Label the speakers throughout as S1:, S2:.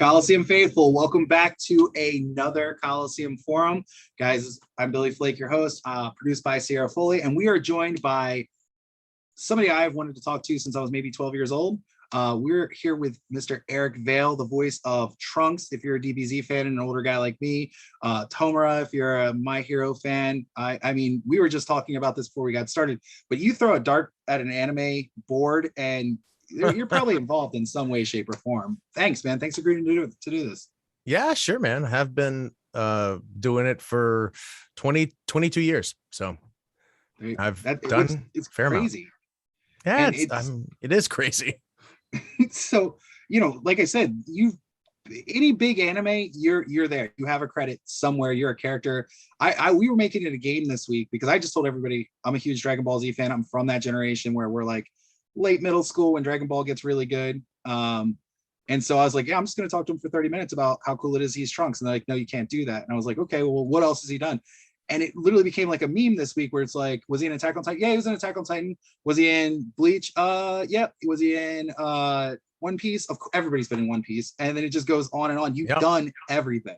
S1: Coliseum faithful, welcome back to another Coliseum forum. Guys, I'm Billy Flake, your host, produced by Sierra Foley, and we are joined by somebody I've wanted to talk to since I was maybe 12 years old. We're here with Mr. Eric Vale, the voice of Trunks, if you're a DBZ fan and an older guy like me. Tomura, if you're a My Hero fan. I mean, we were just talking about this before we got started, but you throw a dart at an anime board and you're probably involved in some way, shape, or form. Thanks, man. Thanks for agreeing to do this.
S2: Yeah, sure, man. I have been doing it for 22 years. So
S1: It's
S2: fair
S1: crazy.
S2: Amount. Yeah, it is crazy.
S1: So, like I said, any big anime, you're there. You have a credit somewhere. You're a character. We were making it a game this week because I just told everybody I'm a huge Dragon Ball Z fan. I'm from that generation where we're like late middle school when Dragon Ball gets really good. And so I was like, yeah, I'm just going to talk to him for 30 minutes about how cool it is he's Trunks. And they're like, no, you can't do that. And I was like, okay, well, what else has he done? And it literally became like a meme this week where it's like, was he in Attack on Titan? Yeah, he was in Attack on Titan. Was he in Bleach? Yeah. Was he in One Piece? Of course, everybody's been in One Piece. And then it just goes on and on. You've done everything.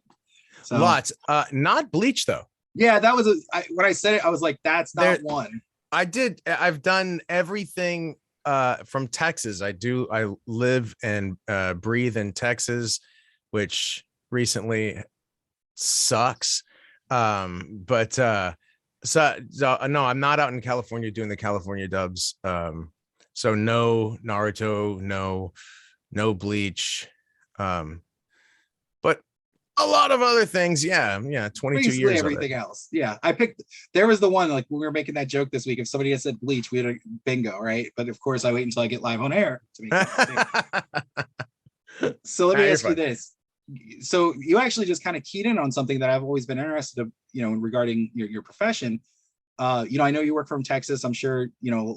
S2: So, lots. Not Bleach though.
S1: Yeah, that was when I said it, I was like, that's not one.
S2: I've done everything from Texas. I live and breathe in Texas, which recently sucks. But no, I'm not out in California doing the California dubs. So no Naruto, no Bleach, but a lot of other things. Yeah. 22
S1: basically
S2: years.
S1: Everything else. Yeah. There was the one, like when we were making that joke this week, if somebody had said Bleach, we had a bingo, right? But of course I wait until I get live on air to make it. So let me ask you this. So you actually just kind of keyed in on something that I've always been interested in, regarding your profession. I know you work from Texas. I'm sure,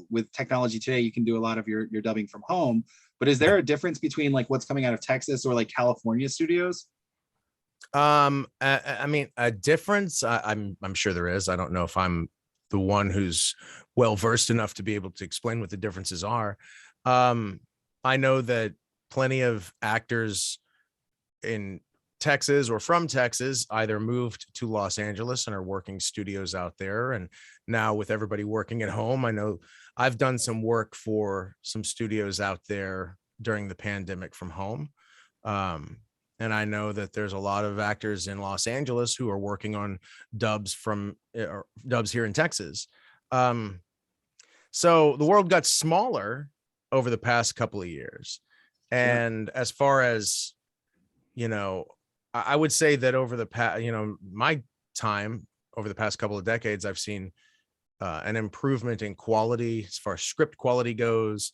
S1: with technology today, you can do a lot of your dubbing from home, but is there a difference between like what's coming out of Texas or like California studios?
S2: I mean, a difference. I'm sure there is. I don't know if I'm the one who's well versed enough to be able to explain what the differences are. I know that plenty of actors in Texas or from Texas either moved to Los Angeles and are working studios out there. And now with everybody working at home, I know I've done some work for some studios out there during the pandemic from home. And I know that there's a lot of actors in Los Angeles who are working on dubs here in Texas. So the world got smaller over the past couple of years. And as far as, I would say that over the past, my time over the past couple of decades, I've seen an improvement in quality as far as script quality goes,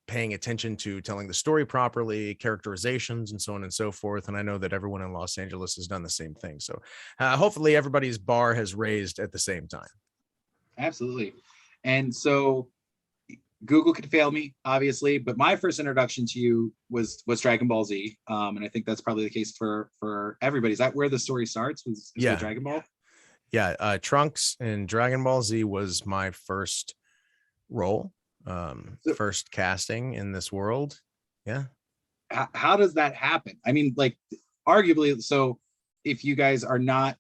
S2: paying attention to telling the story properly, characterizations, and so on and so forth. And I know that everyone in Los Angeles has done the same thing. So hopefully everybody's bar has raised at the same time.
S1: Absolutely. And so Google could fail me, obviously, but my first introduction to you was Dragon Ball Z. And I think that's probably the case for everybody. Is that where the story starts? Was Dragon Ball?
S2: Yeah. Trunks in Dragon Ball Z was my first role. First casting in this world. Yeah.
S1: How does that happen? I mean, like, arguably, so if you guys are not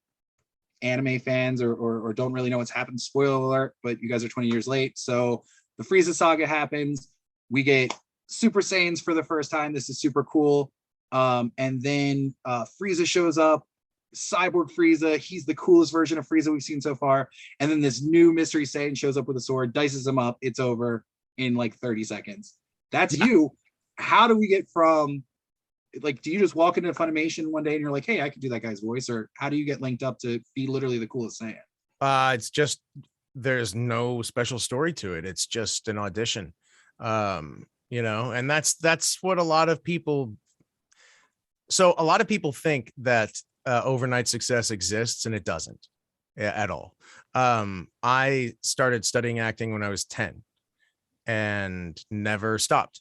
S1: anime fans or don't really know what's happened, spoiler alert, but you guys are 20 years late. So the Frieza saga happens. We get Super Saiyans for the first time. This is super cool. And then Frieza shows up, Cyborg Frieza. He's the coolest version of Frieza we've seen so far. And then this new Mystery Saiyan shows up with a sword, dices him up. It's over in like 30 seconds. That's you. How do we get from, like, do you just walk into Funimation one day and you're like, hey, I could do that guy's voice? Or how do you get linked up to be literally the coolest Saiyan?
S2: It's just, there's no special story to it. It's just an audition. And that's what a lot of people think that overnight success exists, and it doesn't at all. I started studying acting when I was 10 and never stopped.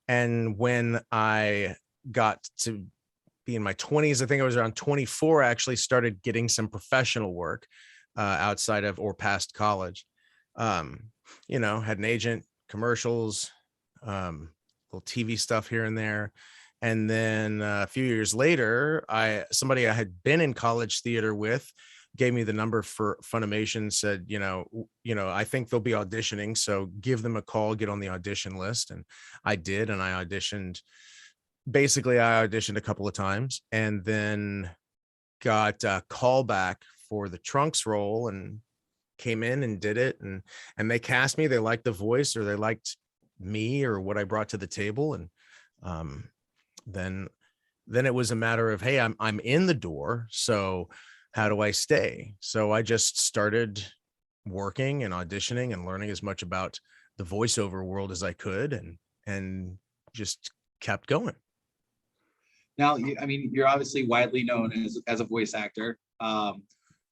S2: And when I got to be in my 20s, I think I was around 24, I actually started getting some professional work outside of or past college. Had an agent, commercials, little TV stuff here and there. And then a few years later, somebody I had been in college theater with gave me the number for Funimation, said, I think they'll be auditioning, so give them a call, get on the audition list. And I did, and I auditioned. Basically, I auditioned a couple of times and then got a call back for the Trunks role and came in and did it. And they cast me. They liked the voice, or they liked me or what I brought to the table. And then it was a matter of, hey, I'm in the door, so how do I stay? So I just started working and auditioning and learning as much about the voiceover world as I could, and just kept going.
S1: Now, I mean, you're obviously widely known as a voice actor, but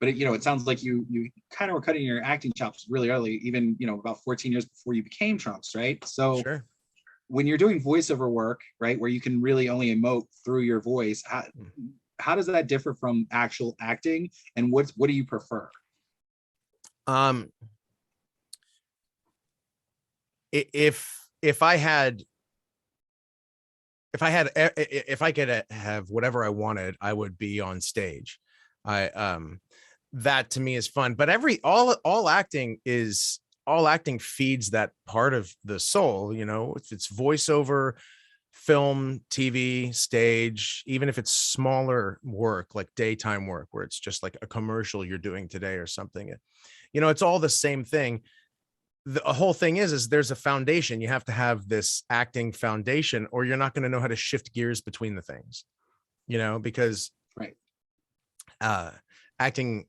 S1: it sounds like you kind of were cutting your acting chops really early, even about 14 years before you became Trunks, right? So
S2: Sure.
S1: When you're doing voiceover work, right, where you can really only emote through your voice, how does that differ from actual acting, and what do you prefer?
S2: If I could have whatever I wanted, I would be on stage. That to me is fun, but all acting feeds that part of the soul. If it's voiceover, film, TV, stage, even if it's smaller work like daytime work where it's just like a commercial you're doing today or something, it's all the same thing. The whole thing is there's a foundation. You have to have this acting foundation, or you're not going to know how to shift gears between the things, because
S1: right,
S2: acting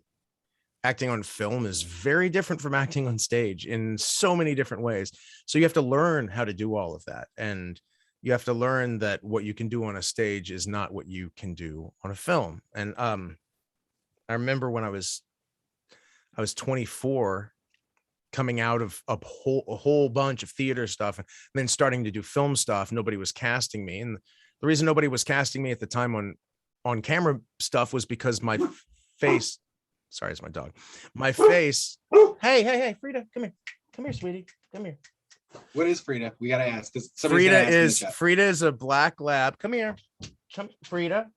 S2: on film is very different from acting on stage in so many different ways. So you have to learn how to do all of that, and you have to learn that what you can do on a stage is not what you can do on a film. And I remember when I was 24, coming out of a whole bunch of theater stuff and then starting to do film stuff. Nobody was casting me, and the reason nobody was casting me at the time on camera stuff was because my face. Sorry, it's my dog. My face. Hey, Frida, come here, sweetie, come here.
S1: What is Frida? We gotta ask, because
S2: Frida is a black lab. Come here, Frida.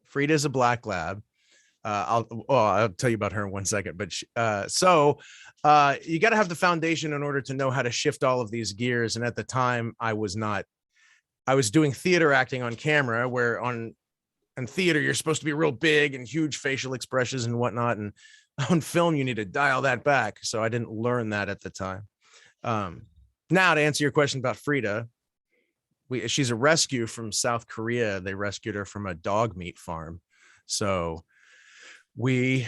S2: Frida is a black lab. I'll tell you about her in 1 second, but you got to have the foundation in order to know how to shift all of these gears. And at the time, I was doing theater acting on camera, where in theater you're supposed to be real big and huge facial expressions and whatnot, and on film you need to dial that back. So I didn't learn that at the time. Now to answer your question about Frida, she's a rescue from South Korea. They rescued her from a dog meat farm. So we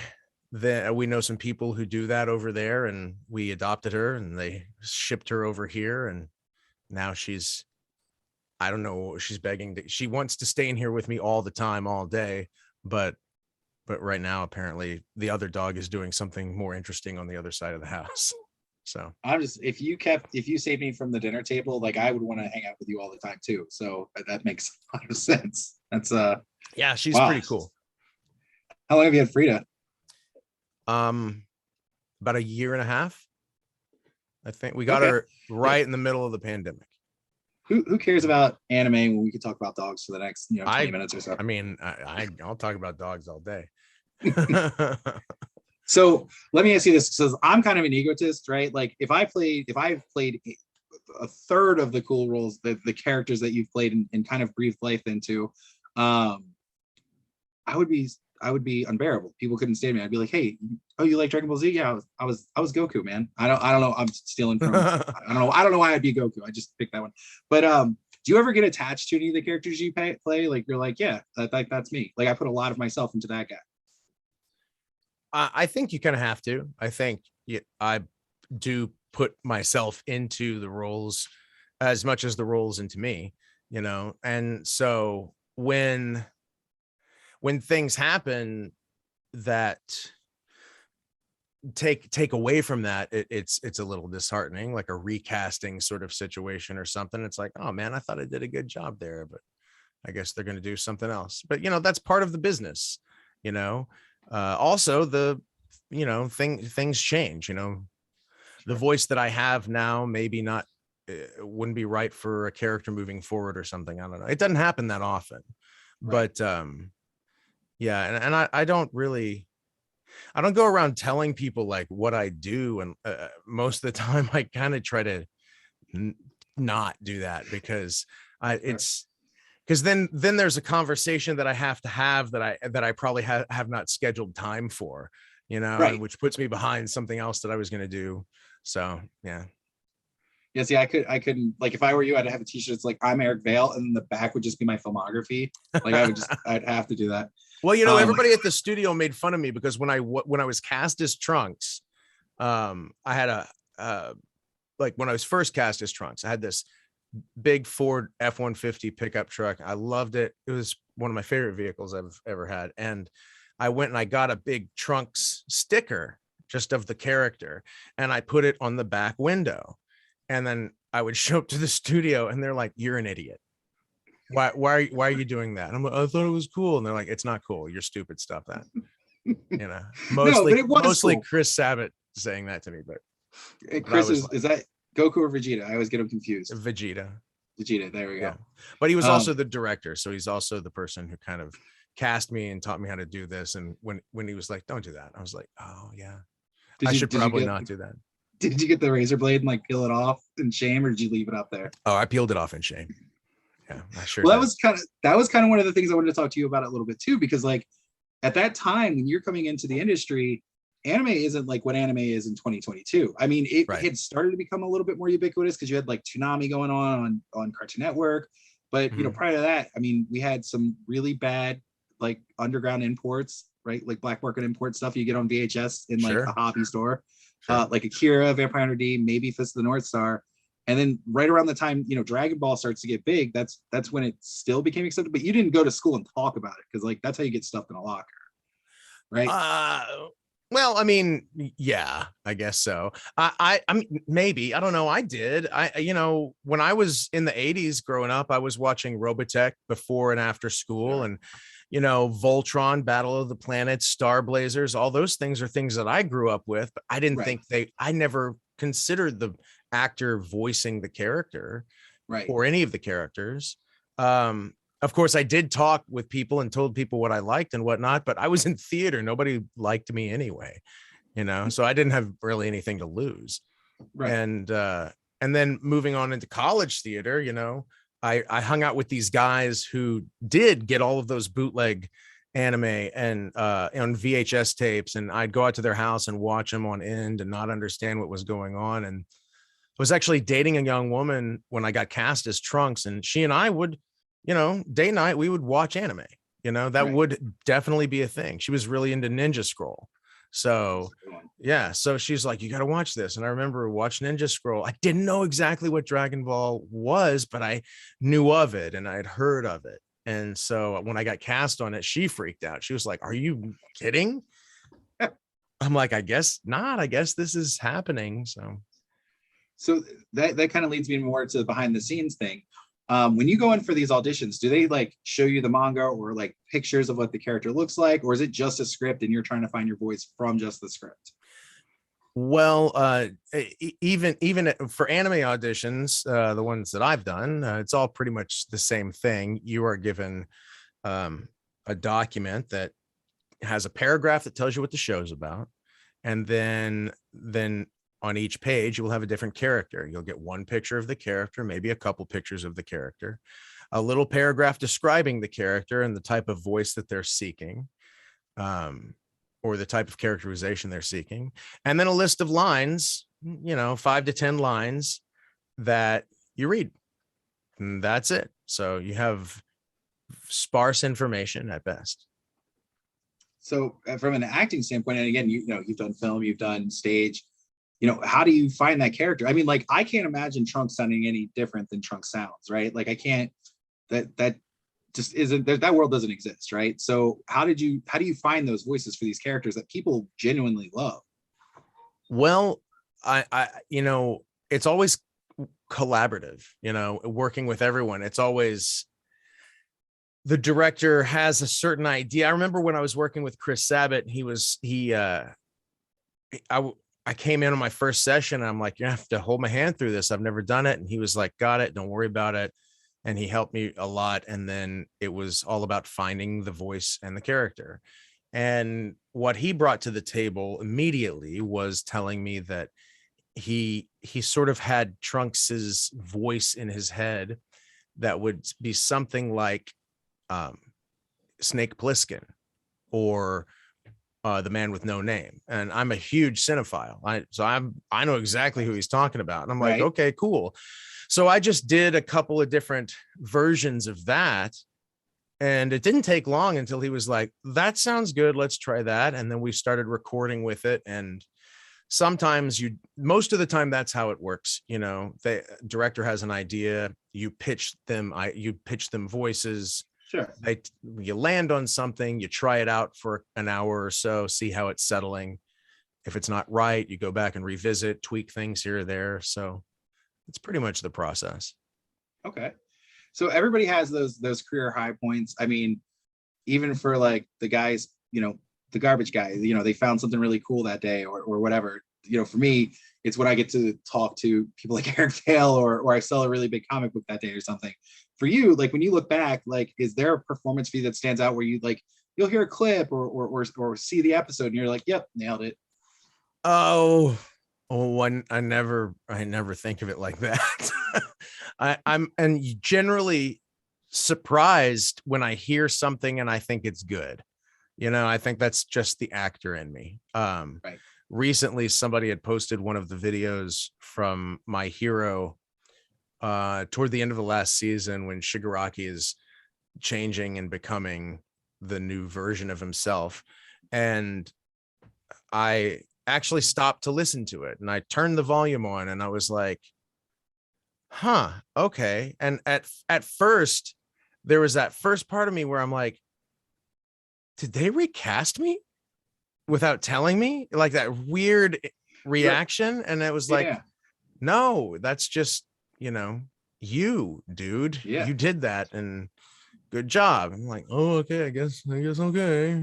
S2: know some people who do that over there, and we adopted her and they shipped her over here. And now I don't know, she's begging she wants to stay in here with me all the time, all day. But right now, apparently the other dog is doing something more interesting on the other side of the house. So
S1: if you saved me from the dinner table, like, I would want to hang out with you all the time too. So that makes a lot of sense. That's
S2: yeah, she's
S1: wow.
S2: Pretty cool.
S1: How long have you had Frida?
S2: About a year and a half. I think we got her right in the middle of the pandemic.
S1: Who cares about anime when we could talk about dogs for the next 20 minutes or so?
S2: I mean, I'll talk about dogs all day.
S1: So let me ask you this, because I'm kind of an egotist, right? Like, if I've played a third of the cool roles, the characters that you've played and kind of breathed life into, I would be unbearable. People couldn't stand me. I'd be like, hey, oh, you like Dragon Ball Z? Yeah, I was Goku, man. I don't know. I'm stealing from I don't know why I'd be Goku. I just picked that one. But do you ever get attached to any of the characters you play? Like, you're like, yeah, that's me. Like, I put a lot of myself into that guy.
S2: I think you kind of have to. I think I do put myself into the roles as much as the roles into me, and so when things happen that take away from that, it's a little disheartening, like a recasting sort of situation or something. It's like, oh man, I thought I did a good job there, but I guess they're going to do something else. But that's part of the business. Also things change. The voice that I have now, maybe not wouldn't be right for a character moving forward or something. I don't know. It doesn't happen that often,
S1: Right.
S2: but yeah. And I don't really, I don't go around telling people like what I do. And most of the time I kind of try to not do that because it's, because then there's a conversation that I have to have that I probably have not scheduled time for,
S1: Right.
S2: which puts me behind something else that I was going to do. So yeah.
S1: Yeah, see, I couldn't, like, if I were you, I'd have a t-shirt that's like, I'm Eric Vale, and the back would just be my filmography. Like, I'd have to do that.
S2: Well, everybody at the studio made fun of me because when I was cast as Trunks, I had like when I was first cast as Trunks, I had this big Ford F-150 pickup truck. I loved it. It was one of my favorite vehicles I've ever had. And I went and I got a big Trunks sticker just of the character, and I put it on the back window. And then I would show up to the studio and they're like, "You're an idiot. Why are you doing that?" And I'm like, "I thought it was cool." And they're like, "It's not cool. You're stupid. Stop that."
S1: No, but it was
S2: mostly
S1: cool.
S2: Chris Sabat saying that to me, but
S1: Chris is that Goku or Vegeta? I always get him confused.
S2: Vegeta.
S1: There we go.
S2: Yeah. But he was also the director, so he's also the person who kind of cast me and taught me how to do this. And when he was like, "Don't do that," I was like, "Oh yeah, I should probably not do that."
S1: Did you get the razor blade and like peel it off in shame, or did you leave it up there?
S2: Oh, I peeled it off in shame. Yeah, I sure.
S1: Well,
S2: did.
S1: that was kind of one of the things I wanted to talk to you about a little bit too, because like at that time when you're coming into the industry, anime isn't like what anime is in 2022. I mean, it had started to become a little bit more ubiquitous because you had like Toonami going on Cartoon Network, but prior to that, I mean, we had some really bad like underground imports, right? Like black market import stuff you get on VHS in like a hobby store. Like Akira, Vampire Hunter D, maybe Fist of the North Star. And then right around the time, Dragon Ball starts to get big, that's when it still became accepted. But you didn't go to school and talk about it because like that's how you get stuffed in a locker. Right.
S2: Well, I mean, yeah, I guess so. I mean, maybe, I don't know. I did. When I was in the 80s growing up, I was watching Robotech before and after school, and Voltron, Battle of the Planets, Star Blazers, all those things are things that I grew up with, but I didn't think I never considered the actor voicing the character or any of the characters. Of course, I did talk with people and told people what I liked and whatnot, but I was in theater. Nobody liked me anyway, so I didn't have really anything to lose. Right. And then moving on into college theater, I hung out with these guys who did get all of those bootleg anime and on VHS tapes, and I'd go out to their house and watch them on end and not understand what was going on. And I was actually dating a young woman when I got cast as Trunks, and she and I would, day night, we would watch anime. That would definitely be a thing. She was really into Ninja Scroll. So yeah, so she's like, "You got to watch this." And I remember watching Ninja Scroll. I didn't know exactly what Dragon Ball was, but I knew of it and I had heard of it. And so when I got cast on it, she freaked out. She was like, "Are you kidding?" I'm like, "I guess not. I guess this is happening."
S1: So that kind of leads me more to the behind the scenes thing. When you go in for these auditions, do they like show you the manga or like pictures of what the character looks like, or is it just a script and you're trying to find your voice from just the script?
S2: Well, even for anime auditions, the ones that I've done, it's all pretty much the same thing. You are given a document that has a paragraph that tells you what the show's about, and then on each page, you will have a different character. You'll get one picture of the character, maybe a couple pictures of the character, a little paragraph describing the character and the type of voice that they're seeking, or the type of characterization they're seeking, and then a list of lines, 5 to 10 lines that you read. And that's it. So you have sparse information at best.
S1: So from an acting standpoint, and again, you've done film, you've done stage, how do you find that character? I mean, like, I can't imagine Trunks sounding any different than Trunks sounds, right? Like, I can't, that just isn't, that world doesn't exist, right? So how do you find those voices for these characters that people genuinely love?
S2: Well, I it's always collaborative, working with everyone. It's always, the director has a certain idea. I remember when I was working with Chris Sabat, I came in on my first session and I'm like, you have to hold my hand through this. I've never done it. And he was like, got it. Don't worry about it. And he helped me a lot. And then it was all about finding the voice and the character. And what he brought to the table immediately was telling me that he sort of had Trunks's voice in his head that would be something like um, Snake Plissken or the man with no name. And I'm a huge cinephile. I know exactly who he's talking about. And I'm like,
S1: Right.
S2: okay, cool. So I just did a couple of different versions of that. And it didn't take long until he was like, that sounds good. Let's try that. And then we started recording with it. And sometimes most of the time that's how it works. The director has an idea, you pitch them voices,
S1: Sure.
S2: you land on something, you try it out for an hour or so, see how it's settling. If it's not right, you go back and revisit, tweak things here or there. So it's pretty much the process.
S1: Okay. So everybody has those career high points. I mean, even for like the guys, the garbage guy, they found something really cool that day or whatever. For me, it's when I get to talk to people like Eric Vale or I sell a really big comic book that day or something. For you, like when you look back, like, is there a performance fee that stands out where you like, you'll hear a clip or see the episode and you're like, yep, nailed it.
S2: I never think of it like that. I'm generally surprised when I hear something and I think it's good. I think that's just the actor in me.
S1: Right.
S2: Recently, somebody had posted one of the videos from My Hero toward the end of the last season when Shigaraki is changing and becoming the new version of himself. And I actually stopped to listen to it and I turned the volume on and I was like, huh, okay. And at first, there was that first part of me where I'm like, did they recast me without telling me? Like that weird reaction. And it was like, no, that's just, you, dude,
S1: Yeah.
S2: you did that and good job. I'm like, oh, okay, I guess okay,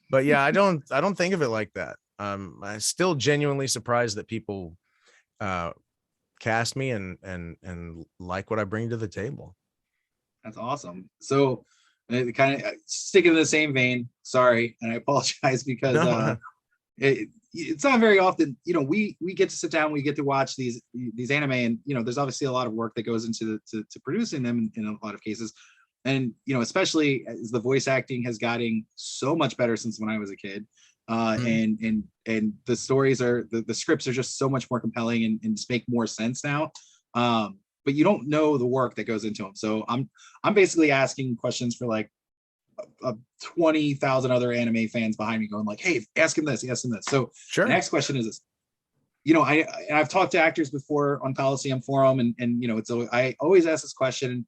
S2: but yeah, I don't think of it like that. I'm still genuinely surprised that people cast me and like what I bring to the table.
S1: That's awesome. So kind of sticking in the same vein, sorry, and I apologize because
S2: No.
S1: it's not very often, we get to sit down, we get to watch these anime, and there's obviously a lot of work that goes into to producing them in a lot of cases. And especially as the voice acting has gotten so much better since when I was a kid. And the stories are the scripts are just so much more compelling and just make more sense now. But you don't know the work that goes into them. So I'm basically asking questions for like 20,000 other anime fans behind me going like, hey, ask him this, ask him this. So
S2: Sure.
S1: The next question is this. I've talked to actors before on Coliseum forum and I always ask this question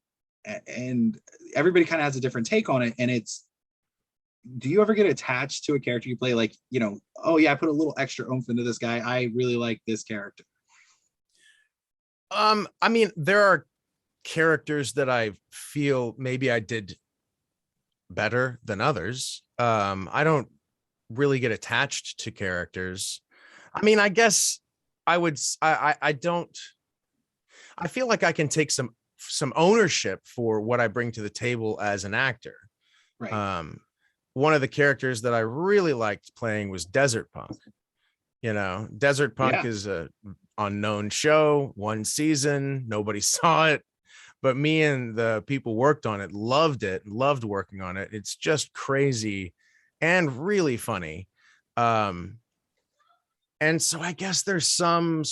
S1: and everybody kind of has a different take on it. And it's, do you ever get attached to a character you play? Like, oh yeah, I put a little extra oomph into this guy. I really like this character.
S2: I mean, there are characters that I feel maybe I did better than others. I don't really get attached to characters. I mean, I guess I would, I don't, I feel like I can take some ownership for what I bring to the table as an actor.
S1: Right.
S2: One of the characters that I really liked playing was Desert Punk. Desert Punk is a unknown show, one season, nobody saw it, but me and the people worked on it, loved working on it. It's just crazy and really funny. And so I guess there's some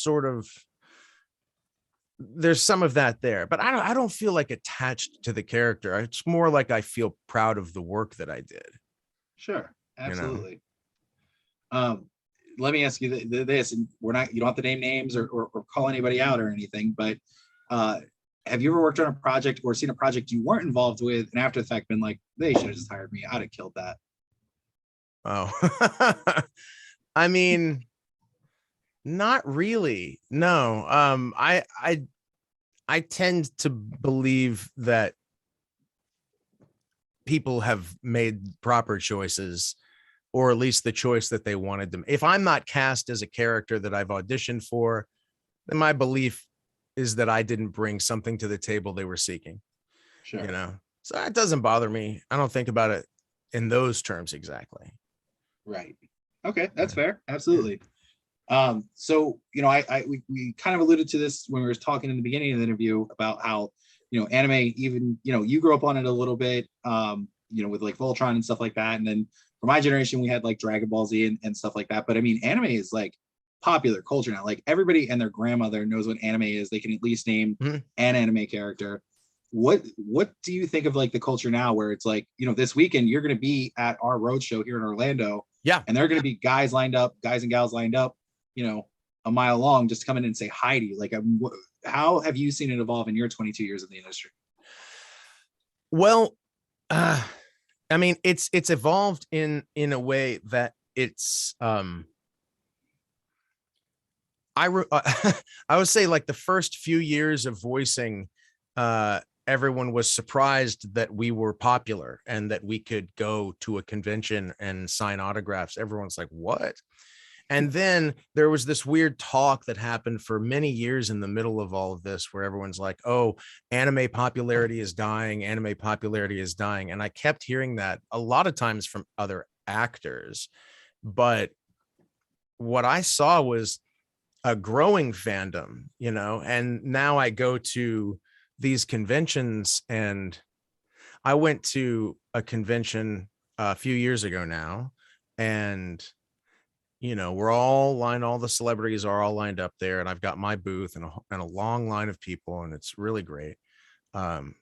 S2: of that there, but I don't feel like attached to the character. It's more like I feel proud of the work that I did.
S1: Sure. Absolutely. Let me ask you this, and you don't have to name names or call anybody out or anything, but have you ever worked on a project or seen a project you weren't involved with and after the fact been like, they should have just hired me, I'd have killed that?
S2: Oh, I mean, not really. No. I tend to believe that people have made proper choices or at least the choice that they wanted them. If I'm not cast as a character that I've auditioned for, then my belief is that I didn't bring something to the table they were seeking,
S1: Sure.
S2: you know? So that doesn't bother me. I don't think about it in those terms exactly.
S1: Right. Okay, that's
S2: Yeah.
S1: fair. Absolutely. So we kind of alluded to this when we were talking in the beginning of the interview about how anime, even you grew up on it a little bit, with like Voltron and stuff like that, and then for my generation we had like Dragon Ball Z and stuff like that. But I mean, anime is like popular culture now. Like everybody and their grandmother knows what anime is. They can at least name an anime character. What do you think of like the culture now, where it's like, this weekend you're going to be at our road show here in Orlando, and there are going to be guys and gals lined up, a mile long, just to come in and say hi to you. Like, how have you seen it evolve in your 22 years in the industry?
S2: Well, I mean, it's evolved in a way that it's I would say like the first few years of voicing, everyone was surprised that we were popular and that we could go to a convention and sign autographs. Everyone's like, what? And then there was this weird talk that happened for many years in the middle of all of this, where everyone's like, oh, anime popularity is dying. Anime popularity is dying. And I kept hearing that a lot of times from other actors. But what I saw was a growing fandom, and now I go to these conventions, and I went to a convention a few years ago now, and we're all lined, all the celebrities are all lined up there, and I've got my booth and a long line of people, and it's really great. And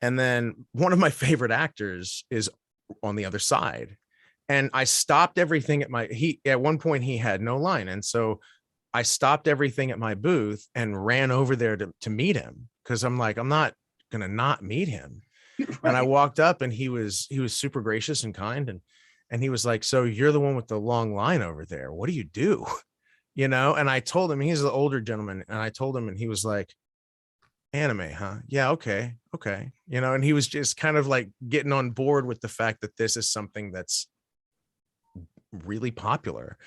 S2: then one of my favorite actors is on the other side, and I stopped everything at one point he had no line, and so I stopped everything at my booth and ran over there to meet him, because I'm like, I'm not gonna not meet him. Right. And I walked up, and he was super gracious and kind, and he was like, so you're the one with the long line over there, what do you do? And I told him, he's the older gentleman, and I told him, and he was like, anime, huh? Yeah, okay. And he was just kind of like getting on board with the fact that this is something that's really popular.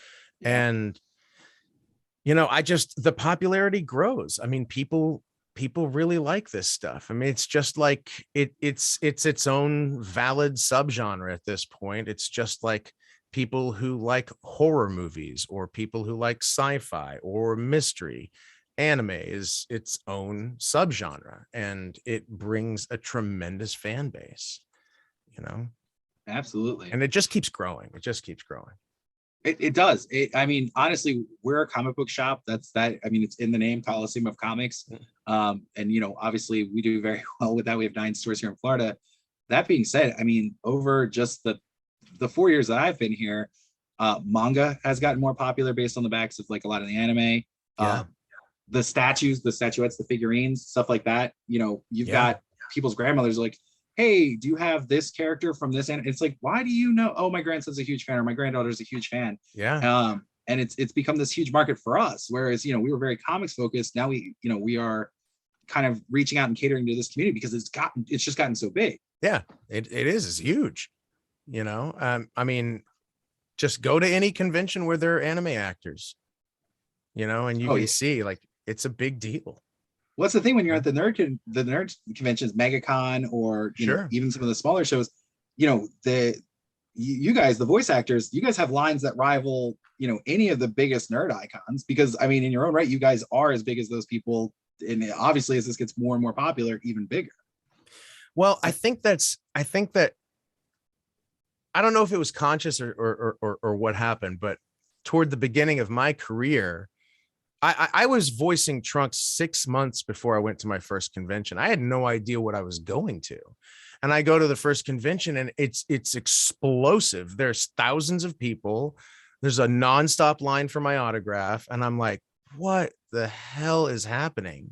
S2: Yeah. And the popularity grows. I mean, people really like this stuff. I mean, it's just like it's its own valid subgenre at this point. It's just like people who like horror movies, or people who like sci-fi or mystery. Anime is its own subgenre, and it brings a tremendous fan base,
S1: Absolutely.
S2: And it just keeps growing.
S1: It does. I mean, honestly, we're a comic book shop. I mean, it's in the name, Coliseum of Comics. And, obviously we do very well with that. We have 9 stores here in Florida. That being said, I mean, over just the 4 years that I've been here, manga has gotten more popular based on the backs of like a lot of the anime.
S2: Yeah.
S1: The statues, the statuettes, the figurines, stuff like that. You've got people's grandmothers like, hey, do you have this character from this? And it's like, why do you know? Oh, my grandson's a huge fan, or my granddaughter's a huge fan.
S2: Yeah.
S1: And it's become this huge market for us. Whereas, we were very comics focused. Now we are kind of reaching out and catering to this community, because it's just gotten so big.
S2: Yeah, it is. It's huge. I mean, just go to any convention where there are anime actors, and you can see like it's a big deal.
S1: What's the thing when you're at the nerd conventions, MegaCon, or even some of the smaller shows, you guys, the voice actors, you guys have lines that rival, any of the biggest nerd icons, because I mean, in your own right, you guys are as big as those people. And obviously as this gets more and more popular, even bigger.
S2: Well, I think that I don't know if it was conscious or what happened, but toward the beginning of my career, I was voicing Trunks 6 months before I went to my first convention. I had no idea what I was going to. And I go to the first convention, and it's explosive. There's thousands of people. There's a nonstop line for my autograph. And I'm like, what the hell is happening?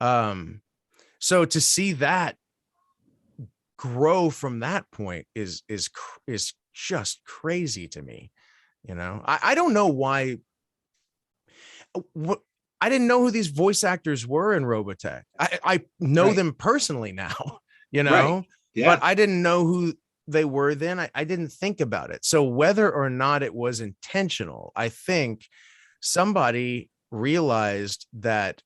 S2: So to see that grow from that point is just crazy to me. I don't know why. I didn't know who these voice actors were in Robotech. I know them personally now,
S1: Right. Yeah.
S2: But I didn't know who they were then, I didn't think about it. So whether or not it was intentional, I think somebody realized that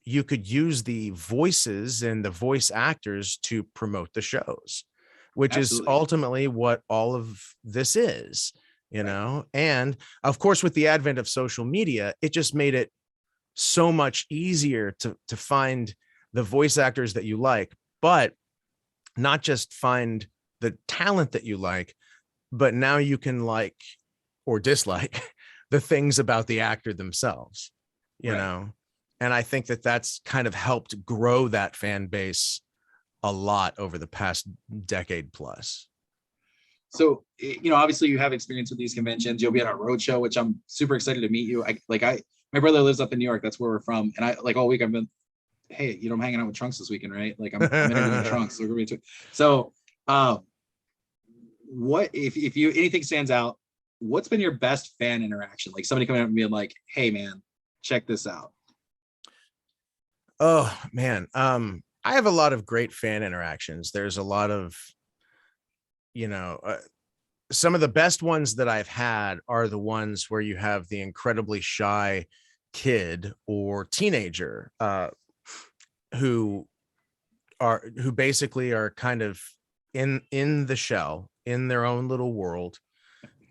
S2: you could use the voices and the voice actors to promote the shows, which
S1: Absolutely.
S2: is ultimately what all of this is, you
S1: Right.
S2: know. And of course, with the advent of social media, it just made it so much easier to find the voice actors that you like, but not just find the talent that you like, but now you can like or dislike the things about the actor themselves, you
S1: Right.
S2: know. And I think that that's kind of helped grow that fan base a lot over the past decade plus.
S1: So, you know, obviously you have experience with these conventions. You'll be at our road show, which I'm super excited to meet you. My brother lives up in New York. That's where we're from. And I like all week I've been, hey, you know, I'm hanging out with Trunks this weekend, right? Like I'm interviewing Trunks. So, what if you anything stands out? What's been your best fan interaction? Like somebody coming up and being like, hey man, check this out.
S2: Oh man, I have a lot of great fan interactions. There's a lot of, you know, some of the best ones that I've had are the ones where you have the incredibly shy kid or teenager who basically are kind of in the shell, in their own little world,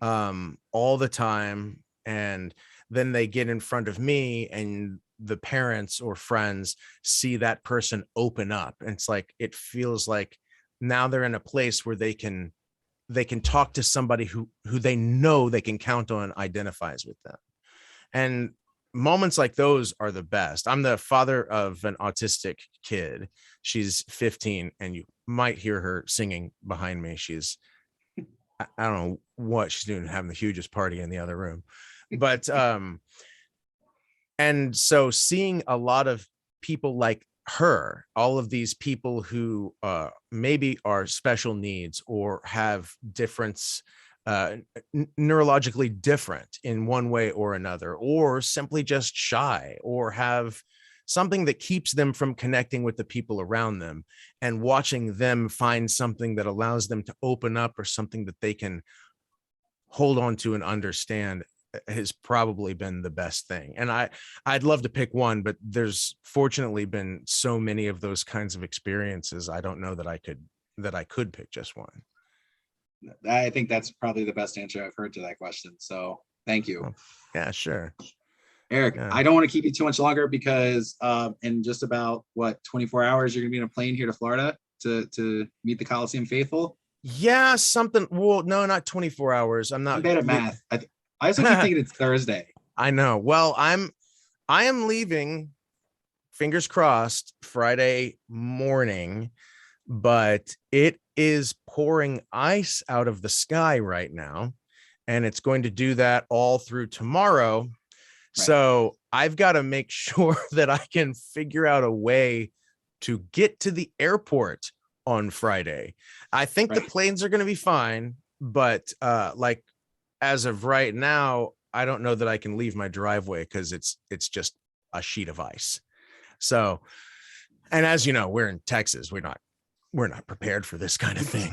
S2: all the time, and then they get in front of me and the parents or friends see that person open up, and it's like it feels like now they're in a place where they can talk to somebody who they know they can count on, identifies with them. And moments like those are the best. I'm the father of an autistic kid. She's 15 and you might hear her singing behind me. I don't know what she's doing, having the hugest party in the other room. But and so seeing a lot of people like her, all of these people who maybe are special needs or have difference, neurologically different in one way or another, or simply just shy, or have something that keeps them from connecting with the people around them, and watching them find something that allows them to open up, or something that they can hold on to and understand, has probably been the best thing. And I'd love to pick one, but there's fortunately been so many of those kinds of experiences. I don't know that I could pick just one.
S1: I think that's probably the best answer I've heard to that question. So thank you.
S2: Oh, yeah, sure.
S1: Eric,
S2: Yeah.
S1: I don't want to keep you too much longer because in just about 24 hours, you're gonna be in a plane here to Florida to meet the Coliseum faithful.
S2: Yeah, something. Well, no, not 24 hours. I'm
S1: I'm
S2: not
S1: bad at math. I also keep thinking it's Thursday.
S2: I know. Well, I am leaving, fingers crossed, Friday morning, but it is pouring ice out of the sky right now, and it's going to do that all through tomorrow. Right. So I've got to make sure that I can figure out a way to get to the airport on Friday. I think the planes are going to be fine, but like as of right now, I don't know that I can leave my driveway because it's just a sheet of ice. So, and as you know, we're in Texas. We're not prepared for this kind of thing.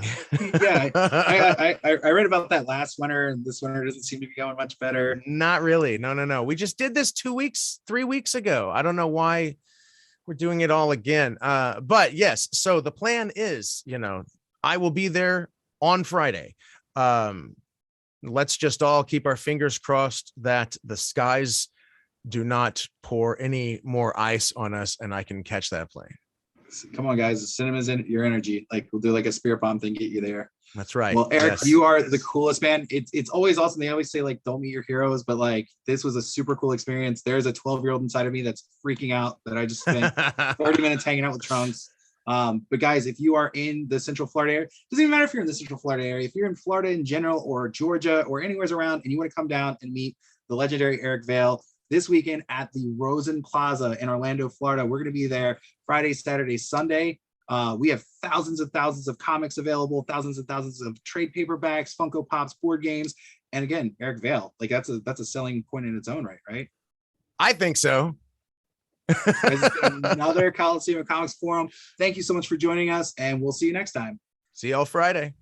S1: Yeah, I read about that last winter, and this winter doesn't seem to be going much better.
S2: Not really. No. We just did this 3 weeks ago. I don't know why we're doing it all again. But yes, so the plan is, you know, I will be there on Friday. Let's just all keep our fingers crossed that the skies do not pour any more ice on us and I can catch that plane.
S1: Come on, guys. The cinema's in your energy. Like we'll do like a spirit bomb thing, get you there.
S2: That's right.
S1: Well, Eric, you are the coolest, man. It's always awesome. They always say like, don't meet your heroes, but like this was a super cool experience. There's a 12-year-old inside of me that's freaking out that I just spent 30 minutes hanging out with Trunks. But guys, if you are in the Central Florida area, doesn't even matter if you're in the Central Florida area, if you're in Florida in general or Georgia or anywhere around and you want to come down and meet the legendary Eric Vale this weekend at the Rosen Plaza in Orlando, Florida, we're going to be there Friday, Saturday, Sunday. We have thousands of comics available, thousands of trade paperbacks, Funko Pops, board games. And again, Eric Vale, like that's a selling point in its own right?
S2: I think so.
S1: Another Coliseum Comics Forum. Thank you so much for joining us, and we'll see you next time.
S2: See y'all Friday.